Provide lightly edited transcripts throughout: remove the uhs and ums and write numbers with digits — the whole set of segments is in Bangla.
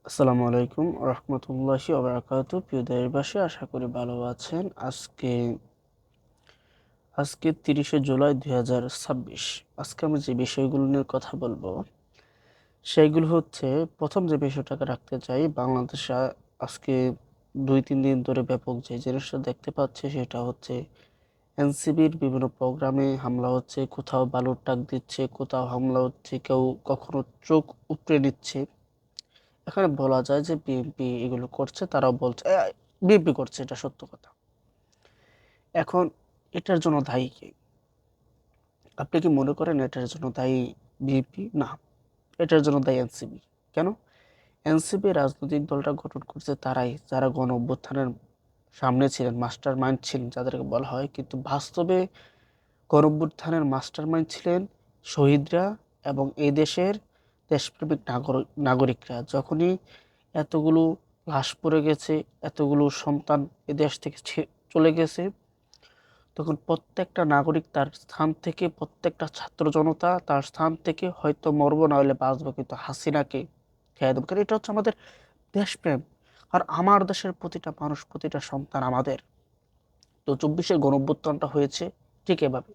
আসসালামু আলাইকুম রহমতুল্লাহি ওবারাকাতু। প্রিয় দেশবাসী, আশা করি ভালো আছেন। আজকে 30শে জুলাই 2026। আজকে আমি যে বিষয়গুলো নিয়ে কথা বলবো সেইগুলো হচ্ছে, প্রথম যে বিষয়টাকে রাখতে চাই, বাংলাদেশে আজকে 2-3 দিন ধরে ব্যাপক যে জিনিসটা দেখতে পাচ্ছে সেটা হচ্ছে এনসিবির বিভিন্ন প্রোগ্রামে হামলা হচ্ছে, কোথাও বালুর টাক দিচ্ছে, কোথাও হামলা হচ্ছে, কেউ কখনো চোখ উপড়ে নিচ্ছে। এখানে বলা যায় যে বিএনপি এগুলো করছে, তারাও বলছে বিএনপি করছে, এটা সত্য কথা। এখন এটার জন্য দায়ী কে? আপনি কি মনে করেন এটার জন্য দায়ী বিএনপি? না, এটার জন্য দায়ী এনসিবি। কেন? এনসিপি রাজনৈতিক দলটা গঠন করছে তারাই, যারা গণ অভ্যুত্থানের সামনে ছিলেন, মাস্টার মাইন্ড ছিলেন যাদেরকে বলা হয়, কিন্তু বাস্তবে গণ অভ্যুত্থানের মাস্টার মাইন্ড ছিলেন শহীদরা এবং এই দেশের দেশপ্রেমিক নাগরিকরা। যখনই এতগুলো লাশ পড়ে গেছে, এতগুলো সন্তান এ দেশ থেকে চলে গেছে, তখন প্রত্যেকটা নাগরিক তার স্থান থেকে, প্রত্যেকটা ছাত্র জনতা তার স্থান থেকে হয়তো মরবো না হলে বাঁচবো, কিন্তু হাসিনাকে খেয়ে দেবো। কারণ এটা হচ্ছে আমাদের দেশপ্রেম। আর আমার দেশের প্রতিটা মানুষ, প্রতিটা সন্তান আমাদের। তো 24-এর গণঅভ্যুত্থানটা হয়েছে ঠিক এভাবে।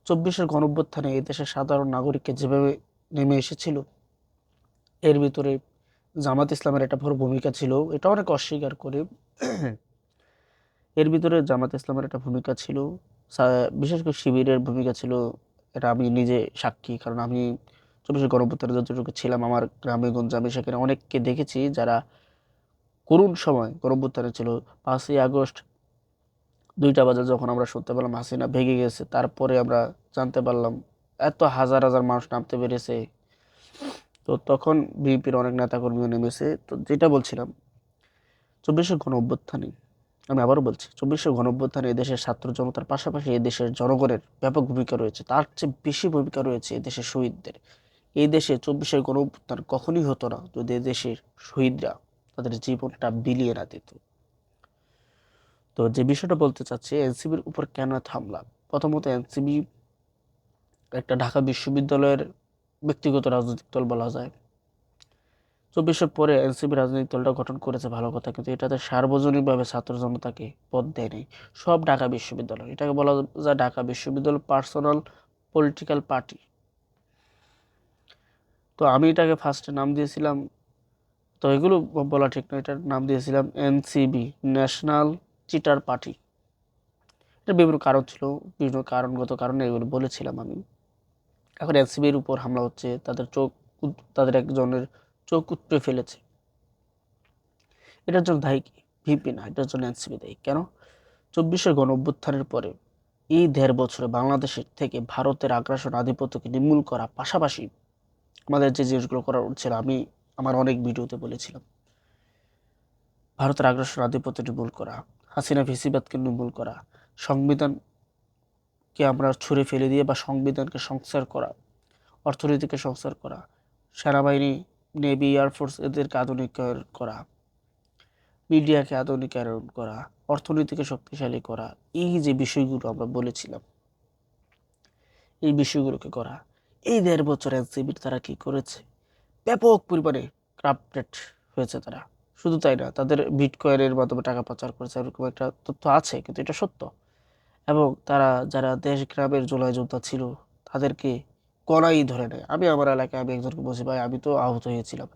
24-এর গণঅভ্যুত্থানে এই দেশের সাধারণ নাগরিককে যেভাবে নেমে এসেছিল, এর ভিতরে জামাত ইসলামের একটা বড় ভূমিকা ছিল, এটা অনেক অস্বীকার করে। এর ভিতরে জামাত ইসলামের একটা ভূমিকা ছিল, বিশেষ করে শিবিরের ভূমিকা ছিল। এটা আমি নিজে সাক্ষী, কারণ আমি 24-এর গণঅভ্যুত্থানে যতটুকু ছিলাম আমার গ্রামে গঞ্জে, আমি সেখানে অনেককে দেখেছি যারা করুণ সময় গণঅভ্যুত্থানে ছিল। 5ই আগস্ট 2টা বাজে যখন আমরা শুনতে পেলাম হাসিনা ভেগে গেছে, তারপরে আমরা জানতে পারলাম এত হাজার হাজার মানুষ নামতে পেরেছে। তো তখন বিএনপির অনেক নেতাকর্মীও নেমেছে। তো যেটা বলছিলাম, 24-এর গণঅভ্যুত্থানে, আমি আবারও বলছি, 24-এর গণঅভ্যুত্থানে এদেশের ছাত্র জনতার পাশাপাশি এদেশের জনগণের ব্যাপক ভূমিকা রয়েছে, তার চেয়ে বেশি ভূমিকা রয়েছে এদেশের শহীদদের। এই দেশে 24-এর গণঅভ্যুত্থান কখনই হতো না যদি এদেশের শহীদরা তাদের জীবনটা বিলিয়ে না দিত। তো যে বিষয়টা বলতে চাচ্ছি, এনসিবির উপর কেন এত হামলা। প্রথমত, এনসিবি একটা ঢাকা বিশ্ববিদ্যালয়ের ব্যক্তিগত রাজনৈতিক দল বলা যায়। 24-এর পরে এনসিপি রাজনৈতিক দলটা গঠন করেছে, ভালো কথা, কিন্তু এটাতে সার্বজনীনভাবে ছাত্র জনতাকে পদ দেয়নি। সব ঢাকা বিশ্ববিদ্যালয়, এটাকে বলা যায় ঢাকা বিশ্ববিদ্যালয় পার্সোনাল পলিটিক্যাল পার্টি। তো আমি এটাকে ফার্স্টে নাম দিয়েছিলাম, তো এগুলো বলা ঠিক নয়, এটার নাম দিয়েছিলাম এনসিবি, ন্যাশনাল চিটার পার্টি। এটা বিভিন্ন কারণ ছিল, বিভিন্ন কারণগত কারণে এগুলো বলেছিলাম আমি। এখন এনসিবির উপর হামলা হচ্ছে, তাদের একজনের চোখ উপড়ে ফেলেছে। এটার জন্য দায়ী কি? ভিপি না, এটার জন্য এনসিপি দায়ী। কেন? 24-এর গণঅভ্যুত্থানের পরে এই 1.5 বছরে বাংলাদেশের থেকে ভারতের আগ্রাসন আধিপত্যকে নির্মূল করা পাশাপাশি আমাদের যে জিনিসগুলো করা ছিল, আমি আমার অনেক ভিডিওতে বলেছিলাম, ভারতের আগ্রাসন আধিপত্য নির্মূল করা, হাসিনা ফেসিবাদকে নির্মূল করা, সংবিধানকে আমরা ছুঁড়ে ফেলে দিয়ে বা সংবিধানকে সংস্কার করা, অর্থনীতিকে সংস্কার করা, সেনাবাহিনী, নেভি, এয়ারফোর্স এদেরকে আধুনিকায়ন করা, মিডিয়াকে আধুনিকায়ন করা, অর্থনীতিকে শক্তিশালী করা, এই যে বিষয়গুলো আমরা বলেছিলাম, এই বিষয়গুলোকে করা। এই 1.5 বছর এনসিবির তারা কি করেছে? ব্যাপক পরিমাণে ক্রাপ্টেড হয়েছে তারা। শুধু তাই না, তাদের বিটকয়েনের মাধ্যমে টাকা পাচার করেছে, এরকম একটা তথ্য আছে, কিন্তু এটা সত্য। এবং তারা যারা দেশ গ্রামের জুলাই যোদ্ধা ছিল তাদেরকে কড়াই ধরে নেয়। আমি আমার এলাকায় আমি একজনকে বলছি, ভাই আমি তো আহত হয়েছিলাম,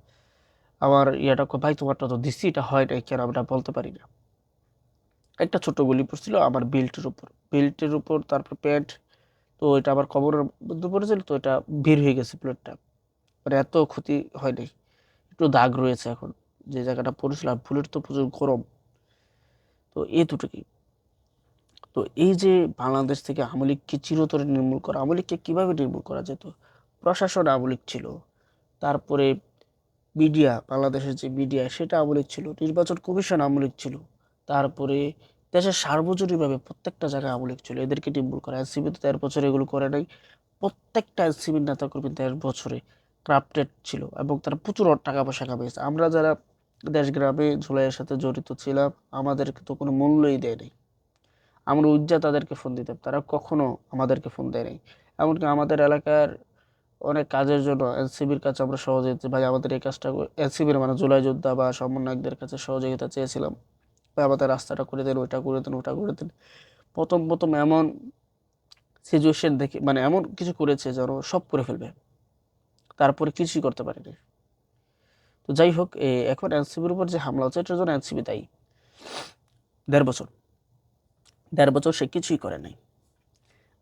আমার ইয়াটা ভাই তোমারটা তো দিচ্ছি, এটা হয় নাই কেন আমরা বলতে পারি না। একটা ছোট গুলি পড়ছিল আমার বেল্টের উপর, তারপর প্যান্ট। তো এটা আবার কবরের মধ্যে পড়েছিল, তো এটা বের হয়ে গেছে প্লেটটা। মানে এত ক্ষতি হয় নাই, একটু দাগ রয়েছে এখন যে জায়গাটা পড়েছিল। আর বুলেট তো প্রচুর গরম। তো এই দুটোকে, তো এই যে বাংলাদেশ থেকে আওয়ামী লীগকে চিরতরে নির্মূল করা, আওয়ামী লীগকে কীভাবে নির্মূল করা যেত? প্রশাসন আওয়ামী লীগ ছিল, তারপরে মিডিয়া, বাংলাদেশের যে মিডিয়া সেটা আওয়ামী লীগ ছিল, নির্বাচন কমিশন আওয়ামী লীগ ছিল, তারপরে দেশের সার্বজনীনভাবে প্রত্যেকটা জায়গায় আওয়ামী লীগ ছিল, এদেরকে নির্মূল করা। এনসিপি তো 13 বছরে এগুলো করে নাই। প্রত্যেকটা এনসিপির নেতাকর্মী 13 বছরে ক্রাফটেড ছিল এবং তারা প্রচুর টাকা পয়সা কামিয়েছে। আমরা যারা দেশ গ্রামে ঝুলাইয়ের সাথে জড়িত ছিলাম, আমাদেরকে তো কোনো মূল্যই দেয় নাই। আমরা উজ্জা তাদেরকে ফোন দিতাম, তারা কখনো আমাদেরকে ফোন দেয় নাই। এমনকি আমাদের এলাকার অনেক কাজের জন্য এনসিবির কাছে আমরা সহযোগিতা, ভাই আমাদের এই কাজটা এনসিবির মানে জুলাই যোদ্ধা বা সমন্বয়কদের কাছে সহযোগিতা চেয়েছিলাম, ভাই আমাদের রাস্তাটা করে দেন, ওইটা করে দেন, ওটা করে দেন। প্রথম প্রথম এমন সিচুয়েশন দেখে মানে এমন কিছু করেছে যেন সব করে ফেলবে, তারপরে কিছুই করতে পারেনি। তো যাই হোক, এখন এনসিবির উপর যে হামলা হচ্ছে এটার জন্য এনসিবি দায়ী। 1.5 বছর, 1.5 বছর সে কিছুই করে নাই।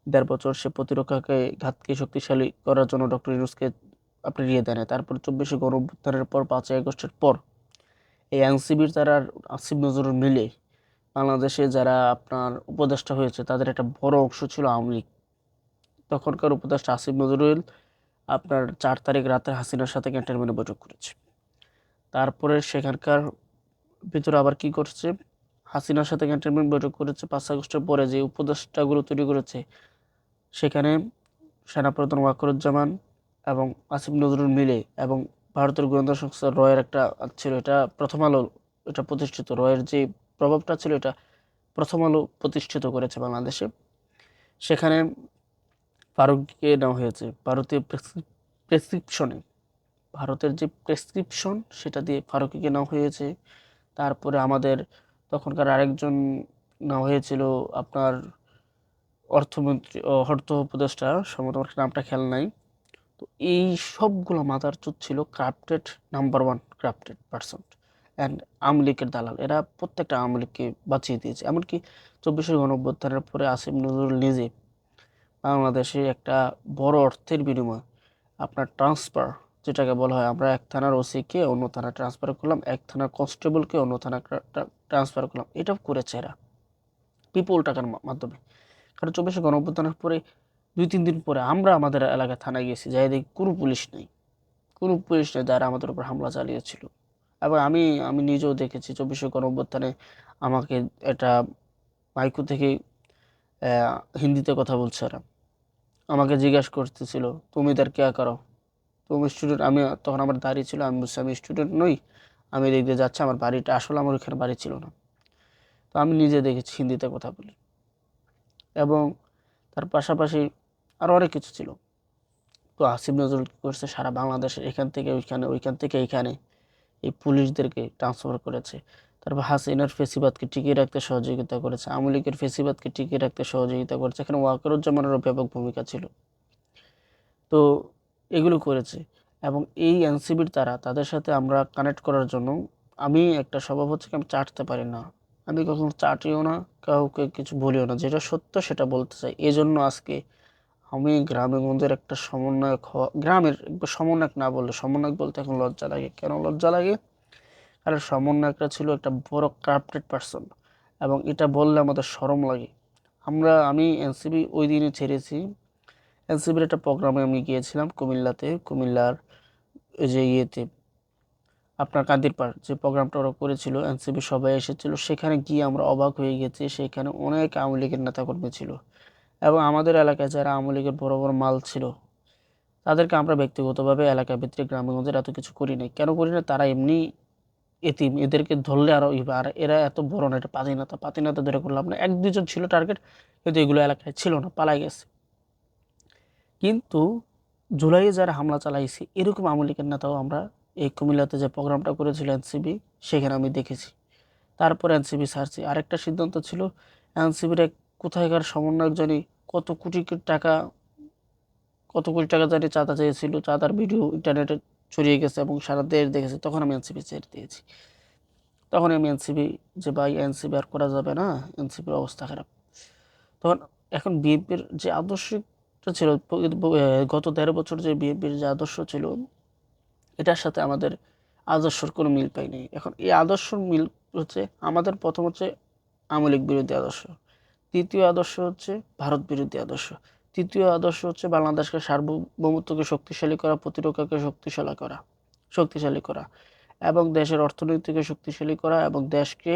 1.5 বছর সে প্রতিরক্ষাকে ঘাতকে শক্তিশালী করার জন্য ডক্টর ইউনূসকে আপনি ইয়ে দেন। তারপর 24শে গণঅভ্যুত্থানের পর 5ই আগস্টের পর এই এনসিবির তারা আর আসিফ নজরুল মিলে বাংলাদেশে যারা আপনার উপদেষ্টা হয়েছে তাদের একটা বড় অংশ ছিল আওয়ামী লীগ। তখনকার উপদেষ্টা আসিফ নজরুল আপনার 4 তারিখ রাতে হাসিনার সাথে ক্যান্টনমেন্টে বৈঠক করেছে। তারপরে সেখানকার ভিতরে আবার কি করছে, হাসিনার সাথে ক্যান্টনমেন্ট বৈঠক করেছে। 5 আগস্টের পরে যে উপদেষ্টাগুলো তৈরি করেছে সেখানে সেনাপ্রধান ওয়াকারুজ্জামান এবং আসিফ নজরুল মিলে এবং ভারতের গোয়েন্দা সংস্থা রয়ের একটা ছিল, এটা প্রথম আলো এটা প্রতিষ্ঠিত, রয়ের যে প্রভাবটা ছিল এটা প্রথম আলো প্রতিষ্ঠিত করেছে বাংলাদেশে। সেখানে ফারুককে নেওয়া হয়েছে ভারতীয় প্রেসক্রিপশনে, ভারতের যে প্রেসক্রিপশন সেটা দিয়ে ফারুকিকে নেওয়া হয়েছে। তারপরে আমাদের তখনকার আরেকজন নেওয়া হয়েছিল আপনার অর্থমন্ত্রী অর্থ উপদেষ্টা, সম্ভবত আমার নামটা খেয়াল নাই। তো এই সবগুলো মাদারচোদ ছিল crafted, number 1 crafted person and Awami লীগের দালাল। এরা প্রত্যেকটা আওয়ামী লীগকে বাঁচিয়ে দিয়েছে। এমনকি 24শে গণঅভ্যুত্থানের পরে আসিফ নজরুল নিজে বাংলাদেশে একটা বড় অর্থের বিনিময়ে আপনার ট্রান্সফার, যেটাকে বলা হয় আমরা এক থানার ওসিকে অন্য থানায় ট্রান্সফার করলাম, এক থানার কনস্টেবলকে অন্য থানায় ট্রান্সফার করলাম, এটাও করেছে এরা পিপল টাকার মাধ্যমে। কারণ 24শে গণঅভ্যুত্থানের পরে 2-3 দিন পরে আমরা আমাদের এলাকায় থানায় গেছি, যাই দেখি কোনো পুলিশ নেই, কোনো পুলিশ নেই যারা আমাদের উপর হামলা চালিয়েছিল। এবং আমি আমি নিজেও দেখেছি 24শে গণঅভ্যুত্থানে আমাকে এটা মাইকো থেকে হিন্দিতে কথা বলছে এরা, আমাকে জিজ্ঞাসা করতেছিল তুমি ইধার ক্যা করো, তুমি স্টুডেন্ট। আমি তখন আমার দাঁড়িয়ে ছিল, আমি বলছি আমি স্টুডেন্ট নই, আমি এদিক দিয়ে যাচ্ছি, আমার বাড়িটা আসলে আমার ওইখানে বাড়ি ছিল না। তো আমি নিজে দেখেছি হিন্দিতে কথা বলি। এবং তার পাশাপাশি আরও অনেক কিছু ছিল। তো আসিফ নজরুল কী করছে, সারা বাংলাদেশের এখান থেকে ওইখানে, ওইখান থেকে এইখানে এই পুলিশদেরকে ট্রান্সফার করেছে। তারপর হাসিনার ফেসিবাদকে টিকিয়ে রাখতে সহযোগিতা করেছে, আওয়ামী লীগের ফেসিবাদকে টিকিয়ে রাখতে সহযোগিতা করেছে। এখানে ওয়াকারুজ্জামানেরও ব্যাপক ভূমিকা ছিল। তো এগুলো করেছে। এবং এই এনসিবির তারা তাদের সাথে আমরা কানেক্ট করার জন্য আমি একটা স্বভাব হচ্ছে কি আমি চাটতে পারি না, আমি কখনো চাটিও না, কাউকে কিছু বলিও না, যেটা সত্য সেটা বলতে চাই। এই জন্য আজকে আমি গ্রামেগঞ্জের একটা সমন্বয়ক হওয়া, গ্রামের একবার সমন্বয়ক না বললে, সমন্বয়ক বলতে এখন লজ্জা লাগে। কেন লজ্জা লাগে? কারণ সমন্বয়করা ছিল একটা বড় ক্রাফটেড পারসন, এবং এটা বললে আমাদের শরম লাগে। আমি এনসিবি ওই দিনই ছেড়েছি। এনসিবির একটা প্রোগ্রামে আমি গিয়েছিলাম কুমিল্লাতে, কুমিল্লার ওই যে ইয়েতে আপনার কান্দিরপাড় যে প্রোগ্রামটা ওরা করেছিল, এনসিবি সবাই এসেছিল। সেখানে গিয়ে আমরা অবাক হয়ে গেছি, সেখানে অনেক আওয়ামী লীগের নেতাকর্মী ছিল। এবং আমাদের এলাকায় যারা আওয়ামী লীগের বড় বড় মাল ছিল তাদেরকে আমরা ব্যক্তিগতভাবে এলাকা ভিত্তিক গ্রামেগঞ্জের এত কিছু করি নাই। কেন করি না? তারা এমনি এতিম, এদেরকে ধরলে আরও আর এরা এত বড় না, এটা পাতিনেতা, পাতিনেতা ধরে করলাম না। 1-2 জন ছিল টার্গেট, কিন্তু এগুলো এলাকায় ছিল না, পালাই গেছে। কিন্তু জুলাইয়ে যারা হামলা চালাইছে এরকম আওয়ামী লীগের নেতাও আমরা এই কুমিল্লাতে যে প্রোগ্রামটা করেছিল এনসিবি, সেখানে আমি দেখেছি। তারপর এনসিবি ছাড়ছি। আরেকটা সিদ্ধান্ত ছিল এনসিবির এক কোথায়কার সমন্বয়ক জানি কত কোটি টাকা, কত কোটি টাকা জানি চাঁদা চেয়েছিল, চাঁদার ভিডিও ইন্টারনেটে ছড়িয়ে গেছে এবং সারা দেশ দেখেছে। তখন আমি এনসিবি ছেড়ে দিয়েছি। তখন আমি এনসিবি যে ভাই এনসিবি আর করা যাবে না, এনসিবির অবস্থা খারাপ। তখন এখন বিএনপির যে আদর্শটা ছিল, গত 13 বছর যে বিএনপির যে আদর্শ ছিল এটার সাথে আমাদের আদর্শর কোনো মিল পাইনি। এখন এই আদর্শর মিল হচ্ছে আমাদের প্রথম হচ্ছে আওয়ামী লীগ বিরোধী আদর্শ, দ্বিতীয় আদর্শ হচ্ছে ভারত বিরোধী আদর্শ, তৃতীয় আদর্শ হচ্ছে বাংলাদেশকে সার্বভৌমত্বকে শক্তিশালী করা, প্রতিরক্ষাকে শক্তিশালী করা এবং দেশের অর্থনীতিকে শক্তিশালী করা এবং দেশকে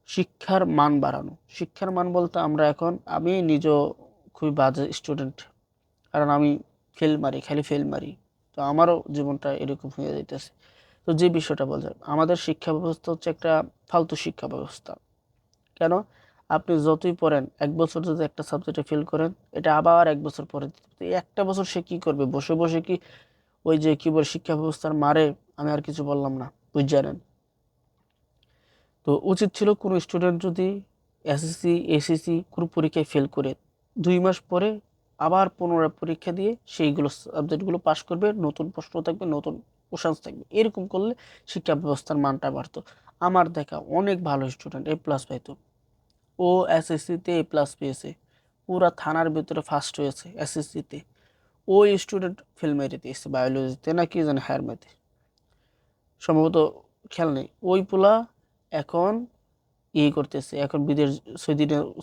শিক্ষার মান বাড়ানো। শিক্ষার মান বলতে আমরা এখন, আমি নিজেও খুবই বাজে স্টুডেন্ট, কারণ আমি ফেল মারি, খালি ফেল মারি। তো আমারও জীবনটা এরকম হয়ে যাইতেছে। তো যে বিষয়টা বলছেন, আমাদের শিক্ষা ব্যবস্থা হচ্ছে একটা ফালতু শিক্ষা ব্যবস্থা। কেন? আপনি যতই পড়েন, 1 বছর যদি একটা সাবজেক্টে ফেল করেন, এটা আবার 1 বছর পরে দিতে হবে। এই একটা বছর সে কি করবে? বসে, বসে কি ওই যে কি বলে শিক্ষা ব্যবস্থার মারে? আমি আর কিছু বললাম না, বুঝে নেন। তো উচিত ছিল কোনো স্টুডেন্ট যদি এসএসসি, এসএসসি কোনো পরীক্ষায় ফেল করে 2 মাস পরে আবার পুনরায় পরীক্ষা দিয়ে সেইগুলো সাবজেক্টগুলো পাস করবে, নতুন প্রশ্ন থাকবে, নতুন কোশ্চেন থাকবে। এরকম করলে শিক্ষা ব্যবস্থার মানটা বাড়তো। আমার দেখা অনেক ভালো স্টুডেন্ট এ প্লাস পাইতো। ও এসএসসিতে এ প্লাস পেয়েছে, পুরা থানার ভিতরে ফার্স্ট হয়েছে এসএসসিতে। ওই স্টুডেন্ট ফেল মেরে দিয়েছে বায়োলজিতে, না কি জানি হায়ার ম্যাথে সম্ভবত, খেয়াল নেই। ওই পোলা এখন করতেছে, এখন বিদেশ,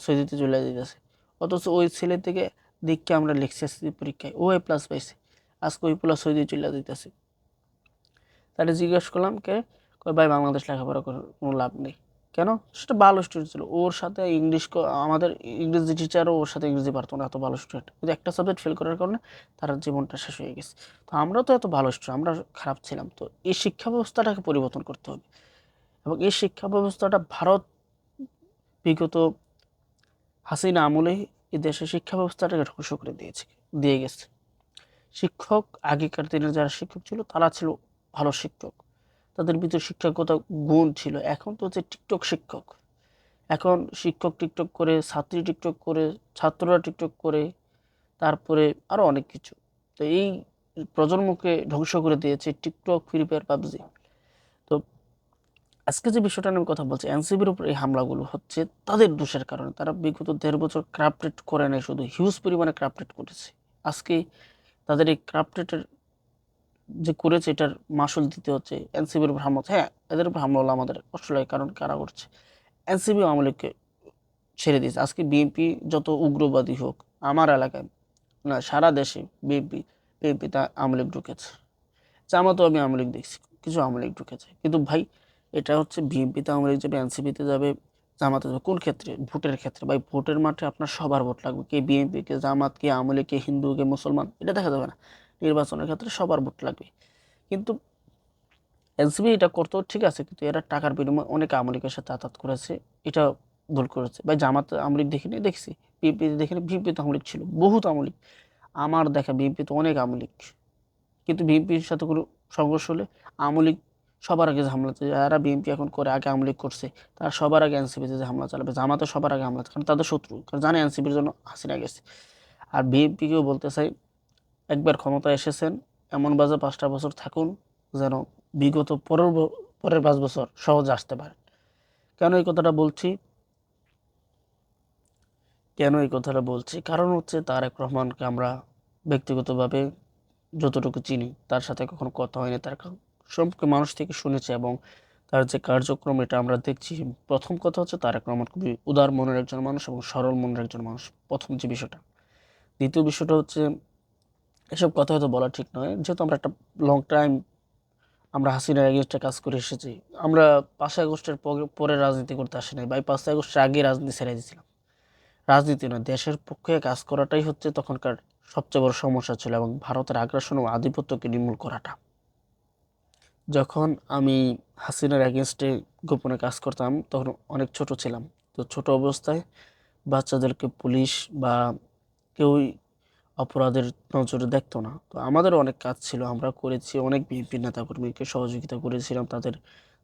সৌদিতে চলে যেতেছে। অথচ ওই ছেলে থেকে দেখকে আমরা লিখছি এসএসসি পরীক্ষায় ও এ প্লাস পাইছে, আজকে ওই পোলা সৌদি চলে যেতেছে। তাহলে জিজ্ঞেস করলাম কে, কয় ভাই বাংলাদেশ লেখাপড়া করে কোনো লাভ নেই। কেন? সেটা ভালো স্টুডেন্ট ছিল, ওর সাথে ইংলিশ, আমাদের ইংরেজি টিচারও ওর সাথে ইংরেজি পারতো না, এত ভালো স্টুডেন্ট, কিন্তু একটা সাবজেক্ট ফেল করার কারণে তার জীবনটা শেষ হয়ে গেছে। তো আমরা তো এত ভালো স্টুডেন্ট, আমরা খারাপ ছিলাম। তো এই শিক্ষা ব্যবস্থাটাকে পরিবর্তন করতে হবে, এবং এই শিক্ষা ব্যবস্থাটা ভারত বিগত হাসিনা আমলে এই দেশের শিক্ষা ব্যবস্থাটাকে ধ্বংস করে দিয়ে গেছে। শিক্ষক, আগেকার দিনের যারা শিক্ষক ছিল তারা ছিল ভালো শিক্ষক, তাদের ভিতরে শিক্ষাগত গুণ ছিল। এখন তো হচ্ছে টিকটক শিক্ষক। এখন শিক্ষক টিকটক করে, ছাত্রী টিকটক করে, ছাত্ররা টিকটক করে, তারপরে আরো অনেক কিছু। তো এই প্রজন্মকে ধ্বংস করে দিয়েছে টিকটক, ফ্রি ফায়ার, পাবজি। তো আজকে যে বিষয়টা নিয়ে আমি কথা বলছি, এনসিবির উপর এই হামলাগুলো হচ্ছে তাদের দোষের কারণে। তারা বিগত 1.5 বছর ক্রাফটেড করে নাই, শুধু হিউজ পরিমাণে ক্রাফটেড করেছে। আজকে তাদের এই ক্রাফটেডের যে করেছে এটার মাসুল দিতে হচ্ছে। এনসিবির উপর হামলা, হ্যাঁ এদের উপর হামলা হলো আমাদের কষ্ট লাগে, কারণ কারা করছে? এনসিবি আওয়ামী লীগকে ছেড়ে দিয়েছে। আজকে বিএনপি যত উগ্রবাদী হোক, আমার এলাকায় না সারা দেশে বিএনপি তা আওয়ামী লীগ ঢুকেছে। জামাতও আমি আওয়ামী লীগ দেখছি, কিছু আওয়ামী লীগ ঢুকেছে। কিন্তু ভাই, এটা হচ্ছে বিএনপিতে আওয়ামী লীগ যাবে, এনসিপিতে যাবে, জামাতে যাবে। কোন ক্ষেত্রে? ভোটের ক্ষেত্রে। ভাই ভোটের মাঠে আপনার সবার ভোট লাগবে, কে বিএনপি, কে জামাত, কে আওয়ামী লীগ, কে হিন্দু, কে মুসলমান, এটা দেখা যাবে না। নির্বাচনের ক্ষেত্রে সবার ভোট লাগবে। কিন্তু এনসিপি এটা করতো ঠিক আছে, কিন্তু এরা টাকার বিনিময়ে অনেক আওয়ামী লীগের সাথে আতাত করেছে, এটা ভুল করেছে। ভাই জামাত আওয়ামী লীগ দেখিনি, দেখছি। বিএনপি দেখিনি, বিএনপি তো আওয়ামী লীগ ছিল, বহুত আওয়ামী লীগ। আমার দেখা বিএনপি তো অনেক আওয়ামী লীগ, কিন্তু বিএনপির সাথে কোনো সংঘর্ষ হলে আওয়ামী লীগ সবার আগে হামলা চালাবে। যারা বিএনপি এখন করে, আগে আওয়ামী লীগ করছে, তারা সবার আগে এনসিপিতে যে হামলা চালাবে। জামাতে সবার আগে হামলা, কারণ তাদের শত্রু, কারণ জানে এনসিপির জন্য হাসিনা গেছে। আর বিএনপিকেও বলতে চাই, একবার ক্ষমতায় এসেছেন, এমন বাজে 5টা বছর থাকুন যেন বিগত পরের 5 বছর সহজে আসতে পারে। কেন এই কথাটা বলছি? কারণ হচ্ছে তারেক রহমানকে আমরা ব্যক্তিগতভাবে যতটুকু চিনি, তার সাথে কখনো কথা হয়নি, তার সম্পর্কে মানুষ থেকে শুনেছি, এবং তার যে কার্যক্রম এটা আমরা দেখছি। প্রথম কথা হচ্ছে তারেক রহমান খুবই উদার মনের একজন মানুষ এবং সরল মনের একজন মানুষ, প্রথম যে বিষয়টা। দ্বিতীয় বিষয়টা হচ্ছে, এসব কথা হয়তো বলা ঠিক নয়, যেহেতু আমরা একটা লং টাইম আমরা হাসিনার এগেনস্টে কাজ করে এসেছি। আমরা 5ই আগস্টের পরে রাজনীতি করতে আসি নাই, বা 5ই আগস্টের আগে রাজনীতি ছেড়ে দিয়েছিলাম। রাজনীতি নয়, দেশের পক্ষে কাজ করাটাই হচ্ছে তখনকার সবচেয়ে বড় সমস্যা ছিল, এবং ভারতের আগ্রাসন ও আধিপত্যকে নির্মূল করাটা। যখন আমি হাসিনার এগেনস্টে গোপনে কাজ করতাম, তখন অনেক ছোট ছিলাম। তো ছোট অবস্থায় বাচ্চাদেরকে পুলিশ বা কেউই অপরাধের নজরে দেখতো না। তো আমাদেরও অনেক কাজ ছিল, আমরা করেছি। অনেক বিএনপি নেতাকর্মীকে সহযোগিতা করেছিলাম, তাদের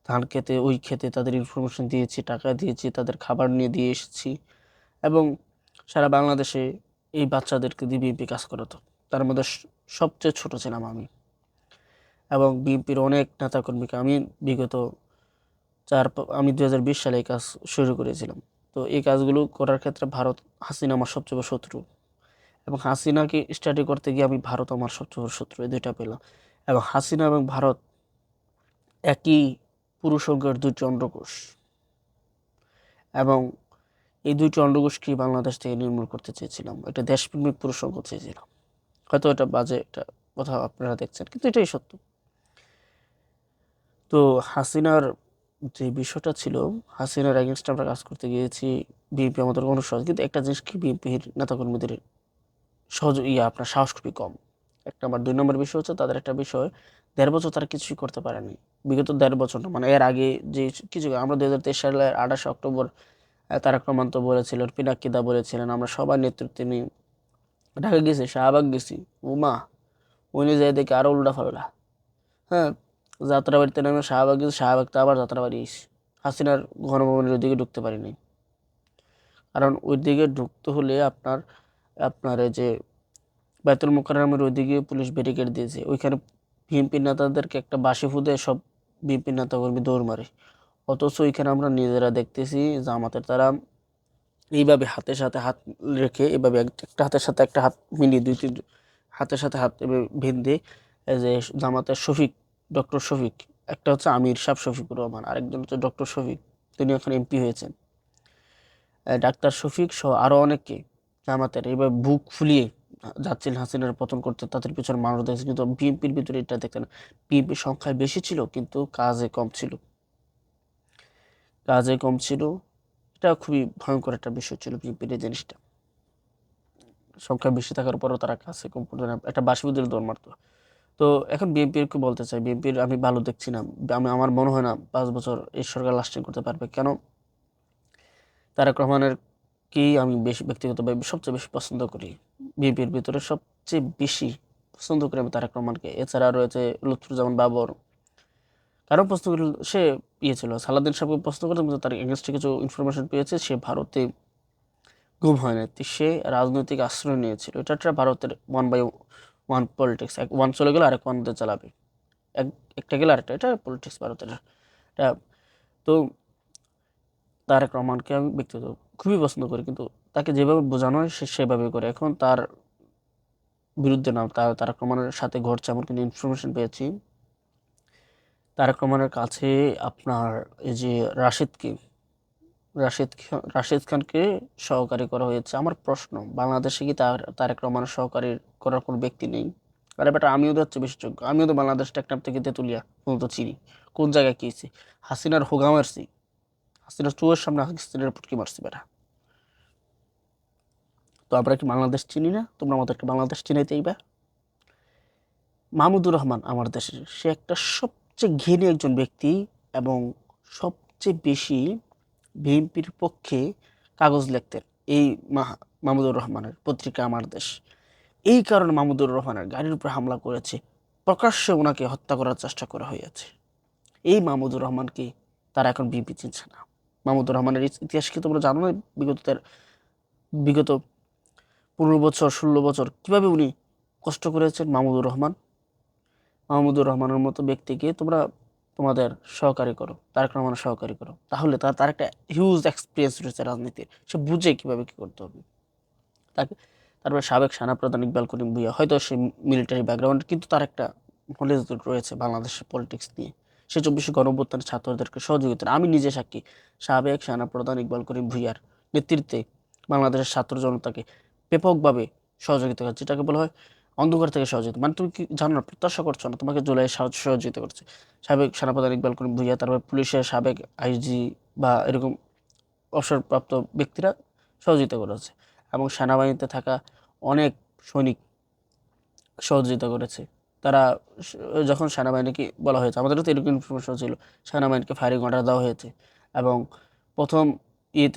ধান খেতে, ওই খেতে তাদের ইনফরমেশন দিয়েছি, টাকা দিয়েছি, তাদের খাবার নিয়ে দিয়ে এসেছি। এবং সারা বাংলাদেশে এই বাচ্চাদেরকে দিয়ে বিএনপি কাজ করাতো। তার মধ্যে সবচেয়ে ছোট ছিলাম আমি। এবং বিএনপির অনেক নেতাকর্মীকে আমি বিগত আমি 2020 সালে এই কাজ শুরু করেছিলাম। তো এই কাজগুলো করার ক্ষেত্রে ভারত, হাসিনা আমার সবচেয়ে বড় শত্রু, এবং হাসিনাকে স্টাডি করতে গিয়ে আমি ভারত আমার সবচেয়ে বড় শত্রু, এই দুইটা পেলাম। এবং হাসিনা এবং ভারত একই পুরুষজ্ঞের 2টি অন্ডকোষ, এবং এই 2টি অন্ডকোষকে বাংলাদেশ থেকে নির্মূল করতে চেয়েছিলাম। এটা দেশপ্রেমিক পুরুষজ্ঞ চেয়েছিলাম। হয়তো এটা বাজে একটা কথা আপনারা দেখছেন, কিন্তু এটাই সত্য। তো হাসিনার যে বিষয়টা ছিল, হাসিনার এগেনস্টে আমরা কাজ করতে গিয়েছি, বিএনপি আমাদের অনুসরণ, কিন্তু একটা জিনিস কি, বিএনপির নেতাকর্মীদের আপনার সাহস খুবই কম। 1 নম্বর। 2 নম্বর বিষয় হচ্ছে, তাদের একটা বিষয়, 1.5 বছর তারা কিছুই করতে পারেনি। বিগত 1.5 বছর না, মানে এর আগে যে কিছু, আমরা 2023 সালের 28 অক্টোবর তারেক রহমান তো বলেছিলেন, পিনাকিদা বলেছিলেন, আমরা সবার নেতৃত্বে নিয়ে ঢাকা গেছি, শাহবাগ গেছি, উমা উনি যাই দেখি আরো উল্টা ফাল্টা। হ্যাঁ, যাত্রাবাড়িতে নামে শাহবাগ গেছি, শাহবাগতে আবার যাত্রাবাড়ি এসেছি। হাসিনার গণভবনের ওইদিকে ঢুকতে পারিনি, কারণ ওই দিকে ঢুকতে হলে আপনার আপনার এই যে বায়তুল মোকাররমের ওইদিকে পুলিশ ব্যারিকেড দিয়েছে, ওইখানে বিএনপি নেতাদেরকে একটা বাঁশি ফুদে সব বিএনপি নেতাকর্মী দৌড় মারে। অথচ ওইখানে আমরা নিজেরা দেখতেছি জামাতের তারা এইভাবে হাতের সাথে হাত রেখে, এভাবে একটা হাতের সাথে একটা হাত মিলিয়ে দুই তিন হাতের সাথে হাত বেঁধে, এই যে জামাতের শফিক, ডক্টর শফিক, একটা হচ্ছে আমির সাহেব শফিকুর রহমান, আরেকজন হচ্ছে ডক্টর শফিক, তিনি এখন এমপি হয়েছেন, ডাক্তার শফিক সহ আরও অনেকে জামাতের এইভাবে বুক ফুলিয়ে যাচ্ছিলেন হাসিনার পতন করতে। তাদের পিছনে মানুষ দেখছে, কিন্তু বিএনপির ভিতরে এটা দেখতেন না। বিএনপির সংখ্যায় বেশি ছিল কিন্তু কাজে কম ছিল, কাজে কম ছিল। এটা খুবই ভয়ঙ্কর একটা বিষয় ছিল বিএনপির এই জিনিসটা। সংখ্যা বেশি থাকার পরও তারা কাছে কম করতো না, একটা বাসিবুদের দৌড় মারতো। তো এখন বিএনপিকে বলতে চাই, বিএনপির আমি ভালো দেখছি না। আমার মনে হয় না 5 বছর এই সরকার লাস্টিং করতে পারবে। কেন? তারেক রহমানের কি আমি বেশি ব্যক্তিগতভাবে সবচেয়ে বেশি পছন্দ করি, বিএনপির ভিতরে সবচেয়ে বেশি পছন্দ করি আমি তারেক রহমানকে। এছাড়া রয়েছে লুৎফুজ্জামান বাবর, কারণ প্রশ্ন করি সে ছিল সালাউদ্দিন সাহেবকে প্রশ্ন করতে, কিন্তু তার এগেনস্টে কিছু ইনফরমেশন পেয়েছে, সে ভারতে গুম হয় না, সে রাজনৈতিক আশ্রয় নিয়েছিল। এটা একটা ভারতের 1/1 পলিটিক্স, ওয়ান চলে গেলে আরেক ওয়ান চালাবে, একটা গেলে আরেকটা, এটা পলিটিক্স ভারতের এটা। তো তারেক রহমানকে আমি ব্যক্তিগত খুবই পছন্দ করি, কিন্তু তাকে যেভাবে বোঝানো হয় সে সেভাবে করে। এখন তার বিরুদ্ধে না, তারেক রহমানের সাথে ঘটছে এমন কিন্তু ইনফরমেশন পেয়েছি, তারেক রহমানের কাছে আপনার এই যে রাশিদ খানকে সহকারী করা হয়েছে। আমার প্রশ্ন, বাংলাদেশে কি তারেক রহমানের সহকারী করার কোনো ব্যক্তি নেই? আরে বেটা, আমিও তো হচ্ছে বেশি যোগ্য, আমিও তো বাংলাদেশ টেকনাফ থেকে তেঁতুলিয়া পর্যন্ত চিনি, কোন জায়গায় কি হয়েছে। হাসিনার হোগা মারছি, হাসিনার চুয়ের সামনে হাসিনার পুটকি মারছি বেটা। তো আমরা কি বাংলাদেশ চিনি না? তোমরা আমাদেরকে বাংলাদেশ চিনাইতেই বা। মাহমুদুর রহমান আমার দেশের, সে একটা সবচেয়ে ঘেনী একজন ব্যক্তি, এবং সবচেয়ে বেশি বিএনপির পক্ষে কাগজ লিখতেন এই মাহমুদুর রহমানের পত্রিকা আমার দেশ। এই কারণে মাহমুদুর রহমানের গাড়ির উপর হামলা করেছে, প্রকাশ্যে ওনাকে হত্যা করার চেষ্টা করা হয়েছে। এই মাহমুদুর রহমানকে তারা এখন বিএনপি চিনছে না। মাহমুদুর রহমানের ইতিহাস কি তোমরা জানো না? বিগত 15 বছর 16 বছর কিভাবে উনি কষ্ট করেছেন মাহমুদুর রহমানের মতো ব্যক্তিকে তোমরা তোমাদের সহকারী করো, তারেক রহমানের সহকারী করো, তাহলে তার একটা হিউজ এক্সপিরিয়েন্স রয়েছে রাজনীতির, সে বুঝে কিভাবে কি করতে হবে তাকে। তারপরে সাবেক সেনাপ্রধান ইকবাল করিম ভূঁইয়া, হয়তো সে মিলিটারি ব্যাকগ্রাউন্ড, কিন্তু তার একটা নলেজ রয়েছে বাংলাদেশের পলিটিক্স নিয়ে। সে 24 গণঅভ্যুত্থানের ছাত্রদেরকে সহযোগিতা, আমি নিজে সাক্ষী, সাবেক সেনাপ্রধান ইকবাল করিম ভূঁইয়ার নেতৃত্বে বাংলাদেশের ছাত্র জনতাকে ব্যাপকভাবে সহযোগিতা করছে, যেটাকে বলা হয় অন্ধকার থেকে সহযোগিতা। মানে তুমি কি জানো না, প্রত্যাশা করছো না, তোমাকে জুলাই সহযোগিতা করছে সাবেক সেনাপ্রধান ইকবাল করিম ভূঁইয়া। তারপরে পুলিশের সাবেক আইজি বা এরকম অবসরপ্রাপ্ত ব্যক্তিরা সহযোগিতা করেছে, এবং সেনাবাহিনীতে থাকা অনেক সৈনিক সহযোগিতা করেছে। তারা যখন সেনাবাহিনীকে বলা হয়েছে, আমাদেরও তো এরকম ইনফরমেশন ছিল, সেনাবাহিনীকে ফায়ারিং অর্ডার দেওয়া হয়েছে, এবং প্রথম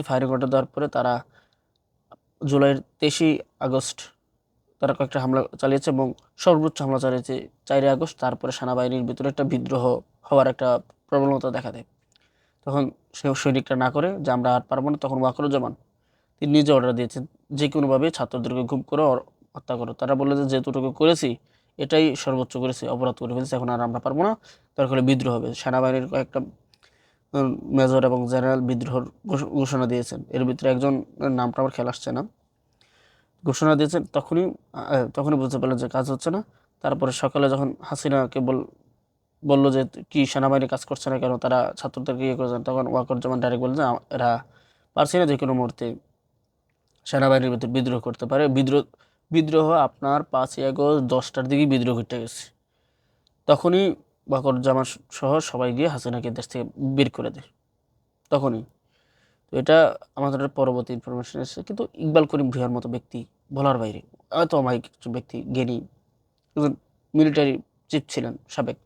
ফায়ারিং অর্ডার দেওয়ার পরে তারা জুলাইয়ের 23 আগস্ট তারা কয়েকটা হামলা চালিয়েছে, এবং সর্বোচ্চ হামলা চালিয়েছে 4 আগস্ট। তারপরে সেনাবাহিনীর ভিতরে একটা বিদ্রোহ হওয়ার একটা প্রবণতা দেখা দেয়। তখন সে সৈনিকরা না করে যে আমরা আর পারবো না, তখন ওয়াকরুজ্জামান তিনি নিজে অর্ডার দিয়েছেন যে কোনোভাবে ছাত্রদেরকে গুম করে হত্যা করো। তারা বললো যে যেটুকু করেছি এটাই সর্বোচ্চ করেছি, অপরাধ করে ফেলছি, এখন আর আমরা পারবো না, দরকার হলে বিদ্রোহ হবে। সেনাবাহিনীর কয়েকটা মেজর এবং জেনারেল বিদ্রোহর ঘোষণা দিয়েছেন, এর ভিতরে একজন নামটা আমার খেয়াল আসছে না, ঘোষণা দিয়েছেন। তখনই বুঝতে পারলেন যে কাজ হচ্ছে না। তারপরে সকালে যখন হাসিনাকে বললো যে কি সেনাবাহিনী কাজ করছে না কেন, তারা ছাত্রদেরকে ইয়ে করেছেন, তখন ওয়াকরুজ্জামান ডাইরেক্ট বললেন যে এরা পারছে না, যে কোনো মুহূর্তে সেনাবাহিনীর ভিতরে বিদ্রোহ করতে পারে। বিদ্রোহ আপনার 5 আগস্ট 10টার দিকে বিদ্রোহ ঘটে গেছে। তখনই ওয়াকরুজ্জামান সহ সবাই গিয়ে হাসিনাকে দেশ থেকে বের করে দেয় তখনই। তো এটা আমাদের পরবর্তী ইনফরমেশন এসেছে, কিন্তু ইকবাল করিম ভূঁইয়ার মতো ব্যক্তি বলার বাইরে, হয়তো অমায়িক একজন ব্যক্তি, জ্ঞানী একজন মিলিটারি চিফ ছিলেন সাবেক,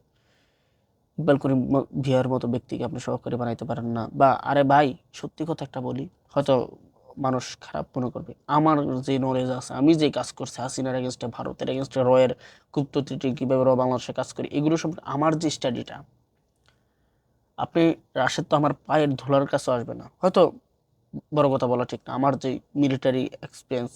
ইকবাল করিম ভূঁইয়ার মতো ব্যক্তিকে আপনি সহকারী বানাইতে পারেন না। বা আরে ভাই, সত্যি কথা একটা বলি, হয়তো মানুষ খারাপ মনে করবে। আমার যে নলেজ আছে, আমি যে কাজ করছি হাসিনার এগেনস্টে, ভারতের এগেনস্টে, রয়ের গুপ্তচরটি কীভাবে বাংলাদেশে কাজ করি, এগুলো সম্পর্কে আমার যে স্টাডিটা, আপনি রাশেদ তো আমার পায়ের ধুলার কাছে আসবে না। হয়তো বড় কথা বলা ঠিক না, আমার যে মিলিটারি এক্সপিরিয়েন্স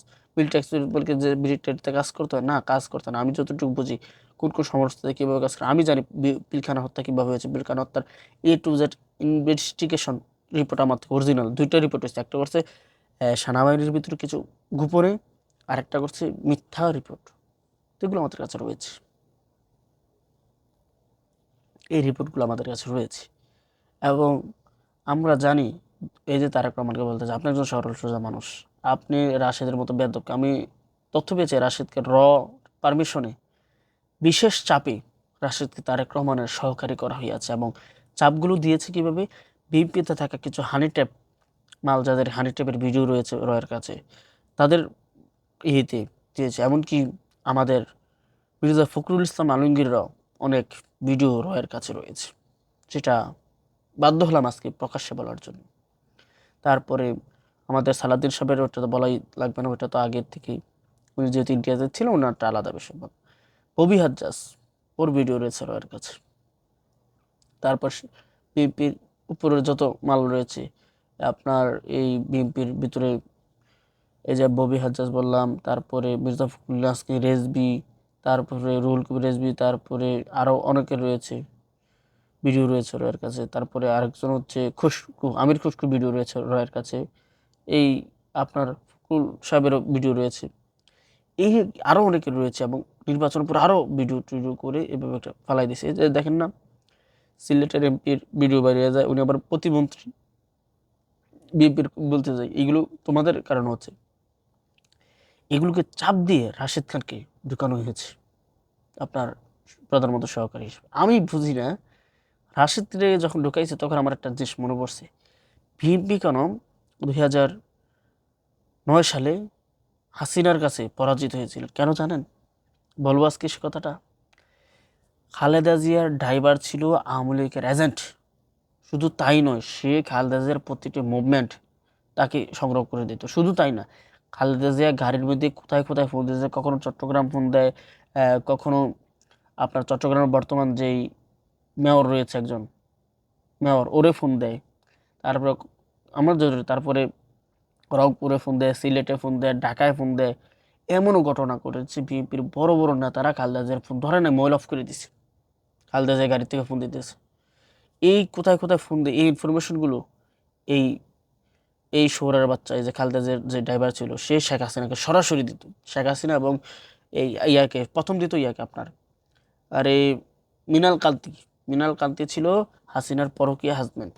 বলতে যে মিলিটারিতে কাজ করতে হয় না, কাজ করতে না। আমি যতটুকু বুঝি কোন কোন সমস্যাতে কীভাবে কাজ করে, আমি জানি পিলখানা হত্যা কীভাবে হয়েছে, পিলখানা হত্যার A to Z investigation report আমার থেকে অরিজিনাল দুইটা রিপোর্ট হয়েছে। একটা করছে সেনাবাহিনীর ভিতরে কিছু গোপনে, আর একটা করছে মিথ্যা রিপোর্ট। তো এগুলো আমাদের কাছে রয়েছে, এই রিপোর্টগুলো আমাদের কাছে রয়েছে। এবং আমরা জানি, এই যে তারেক রহমানকে বলতেছে আপনি একজন সরল সোজা মানুষ, আপনি রাশেদের মতো বেদক। আমি তথ্য পেয়েছি রাশেদকে পারমিশনে বিশেষ চাপে রাশেদকে তারেক রহমানের সহকারী করা হইয়াছে, এবং চাপগুলো দিয়েছে কিভাবে, বিএনপিতে থাকা কিছু হানি ট্যাপ মাল, যাদের হানি ট্যাপের ভিডিও রয়েছে রয়ের কাছে, তাদের ইয়েতে দিয়েছে। এমনকি আমাদের মির্জা ফখরুল ইসলাম আলমগীররাও অনেক ভিডিও রয়ের কাছে রয়েছে, যেটা বাধ্য হলাম আজকে প্রকাশ্যে বলার জন্য। তারপরে আমাদের সালাউদ্দিন সাহেবের, ওটা তো বলাই লাগবে না, ওটা তো আগের থেকেই, উনি যেহেতু ইন্ডিয়াতে ছিল, ওনারটা আলাদা বিষয়। ববি হাজ্জাজ, ওর ভিডিও রয়েছে রয়ের কাছে। তারপর বিএনপির উপরের যত মাল রয়েছে আপনার, এই বিএনপির ভিতরে এই যে ববি হাজ্জাজ বললাম, তারপরে মির্জা ফখরুল আজকে রেজবি, তারপরে রুহুল কবির রেজবি, তারপরে আরও অনেকের রয়েছে ভিডিও রয়েছে রয়ের কাছে। তারপরে আরেকজন হচ্ছে খুশকু, আমির খুশকু ভিডিও রয়েছে রয়ের কাছে। এই আপনার ফখরুল সাহেবেরও ভিডিও রয়েছে, এই আরও অনেকের রয়েছে। এবং নির্বাচনের পর আরও ভিডিও টিডিও করে এভাবে একটা ফালাই দিছে। যে দেখেন না, সিলেটের এমপির ভিডিও বেরিয়ে যায়, উনি আবার প্রতিমন্ত্রী, বিএনপির বলতে যায় এগুলো তোমাদের কারণ হচ্ছে। এগুলোকে চাপ দিয়ে রাশেদ খানকে ঢুকানো হয়েছে আপনার প্রধানমন্ত্রী সহকারী হিসেবে। আমি বুঝি না, রাশেদকে যখন ঢুকাইছে তখন আমার একটা জিনিস মনে পড়ছে, বিএনপি কেন 2009 সালে হাসিনার কাছে পরাজিত হয়েছিল কেন জানেন? বলবো আজকে সে কথাটা। খালেদা জিয়ার ড্রাইভার ছিল আওয়ামী লীগের এজেন্ট। শুধু তাই নয়, সে খালেদা জিয়ার প্রতিটি মুভমেন্ট তাকে সংগ্রহ করে দিত। শুধু তাই না, খালেদা জিয়া গাড়ির মধ্যে কোথায় কোথায় ফোন দিয়েছে, কখনো চট্টগ্রাম ফোন দেয়, কখনো আপনার চট্টগ্রামের বর্তমান যেই মেয়র রয়েছে একজন মেয়র, ওরে ফোন দেয়। তারপরে আমার জরুরি, তারপরে রংপুরে ফোন দেয়, সিলেটে ফোন দেয়, ঢাকায় ফোন দেয়। এমনও ঘটনা ঘটেছে বিএনপির বড় বড় নেতারা খালেদা জিয়ার ফোন ধরে না, মোবাইল অফ করে দিছে, খালেদা জিয়া গাড়ি থেকে ফোন দিতেছে। এই কোথায় কোথায় ফোন দেয়, এই ইনফরমেশনগুলো এই এই শহরের বাচ্চা, এই যে খালেদা জিয়ার যে ড্রাইভার ছিল, সে শেখ হাসিনাকে সরাসরি দিত। শেখ হাসিনা এবং এই ইয়াকে প্রথম দিত, ইয়াকে আপনার, আর এই মিনাল কান্তি ছিল হাসিনার পরকীয়া হাজব্যান্ড,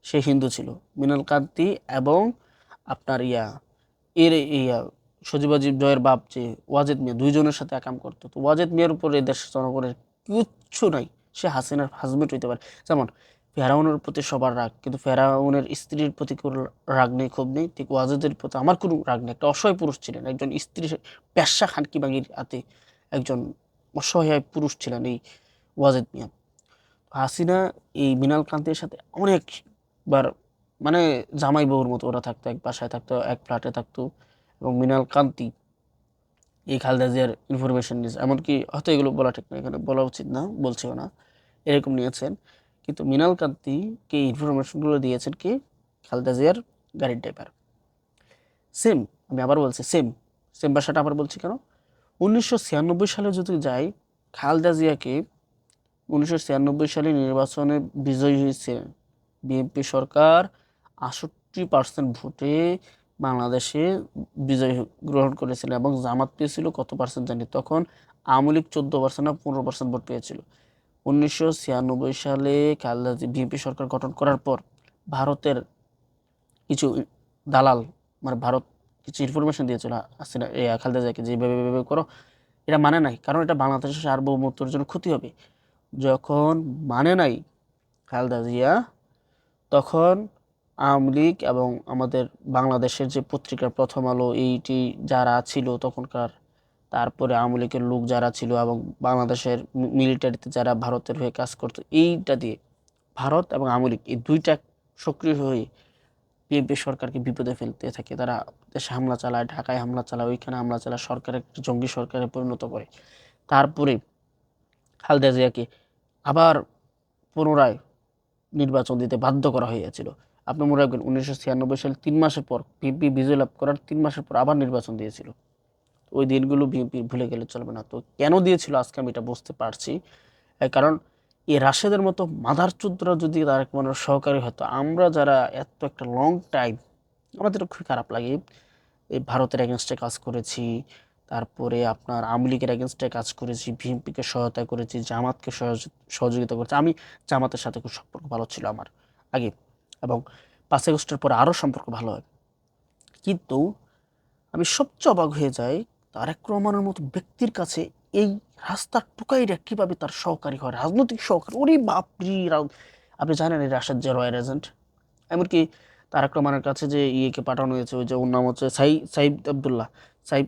সে হিন্দু ছিল। মিনাল কান্তি এবং আপনার ইয়া সজীব জয়ের বাপ যে ওয়াজেদ মিয়া, দুইজনের সাথে একাম করতো। তো ওয়াজেদ মিয়ার উপর এই দেশের জনগণের কিচ্ছু নাই, সে হাসিনার হাজব্যান্ড হইতে পারে। যেমন ফেরাউনের প্রতি সবার রাগ, কিন্তু ফেরাউনের স্ত্রীর প্রতি কোনো রাগ নেই, ক্ষোভ নেই। ঠিক ওয়াজেদের প্রতি আমার কোনো রাগ নেই। একটা অসহায় পুরুষ ছিলেন, একজন স্ত্রী পেশা খানকি বাগির হাতে একজন অসহায় পুরুষ ছিলেন এই ওয়াজেদ মিয়া। হাসিনা এই মিনাল কান্তির সাথে অনেকবার, মানে জামাই বউর মতো ওরা থাকতো, এক বাসায় থাকতো, এক ফ্ল্যাটে থাকতো। এবং মিনাল কান্তি এই খালেদা জিয়ার ইনফরমেশন নিয়েছে, এমনকি হয়তো এগুলো বলা ঠিক না, এখানে বলা উচিত না, বলছেও না, এরকম নিয়েছেন। কিন্তু মিনাল কান্তিকে ইনফরমেশনগুলো দিয়েছেন কি, খালেদা জিয়ার গাড়ির ড্রাইভার। সেম, আমি আবার বলছি সেম, সেম ভাষাটা আবার বলছি কেন, 1996 সালে যদি যাই, খালেদা জিয়াকে 1996 সালে নির্বাচনে বিজয়ী হয়েছে বিএনপি সরকার 68% ভোটে বাংলাদেশে বিজয় গ্রহণ করেছিল, এবং জামাত পেয়েছিল কত পার্সেন্ট জানি, তখন আওয়ামী লীগ 14% না 15% ভোট পেয়েছিল। 1996 সালে খালেদা জিয়া বিএনপি সরকার গঠন করার পর ভারতের কিছু দালাল, মানে ভারত কিছু ইনফরমেশন দিয়েছিল হাসিনা খালেদা জিয়াকে, যে এভাবে করো, এটা মানে নাই, কারণ এটা বাংলাদেশের সার্বভৌমত্বের জন্য ক্ষতি হবে। যখন মানে নাই খালেদা জিয়া, তখন আওয়ামী লীগ এবং আমাদের বাংলাদেশের যে পত্রিকার প্রথম আলো, এইটি যারা ছিল তখনকার, তারপরে আওয়ামী লীগের লোক যারা ছিল, এবং বাংলাদেশের মিলিটারিতে যারা ভারতের হয়ে কাজ করতো, এইটা দিয়ে ভারত এবং আওয়ামী লীগ এই দুইটা সক্রিয় হয়ে বিএনপি সরকারকে বিপদে ফেলতে থাকে। তারা দেশে হামলা চালায়, ঢাকায় হামলা চালায়, ওইখানে হামলা চালায়, সরকারের জঙ্গি সরকারে পরিণত করে। তারপরে খালেদা জিয়াকে আবার পুনরায় নির্বাচন দিতে বাধ্য করা হয়েছিল। আপনি মনে রাখবেন 1996 সালে 3 মাসের পর বিএনপি বিজয় লাভ করার 3 মাসের পর আবার নির্বাচন দিয়েছিল। ওই দিনগুলো বিএনপি ভুলে গেলে চলবে না। তো কেন দিয়েছিল আজকে আমি এটা বুঝতে পারছি। কারণ এই রাশেদের মতো মাদারচোদরা যদি তারেক রহমানের সহকারী হতো, আমরা যারা এত একটা লং টাইম, আমাদের খুবই খারাপ লাগে। এই ভারতের এগেনস্টে কাজ করেছি, তারপরে আপনার আওয়ামী লীগের এগেনস্টে কাজ করেছি, বিএনপিকে সহায়তা করেছি, জামাতকে সহযোগিতা করেছি। আমি জামাতের সাথে খুব সম্পর্ক ভালো ছিল আমার আগে, এবং 5 আগস্টের পরে আরও সম্পর্ক ভালো হয়। কিন্তু আমি সবচেয়ে অবাক হয়ে যাই তারেক রহমানের মতো ব্যক্তির কাছে এই রাস্তার টুকাইরা কিভাবে তার সহকারী হয়, রাজনৈতিক সহকারী। ওরে বাপরি! আপনি জানেন এই রাশেদ যে রয়ের এজেন্ট, এমনকি তারেক রহমানের কাছে যে ইয়েকে পাঠানো হয়েছে, ওই যে ওর নাম হচ্ছে সাইদ আবদুল্লাহ, সাইদ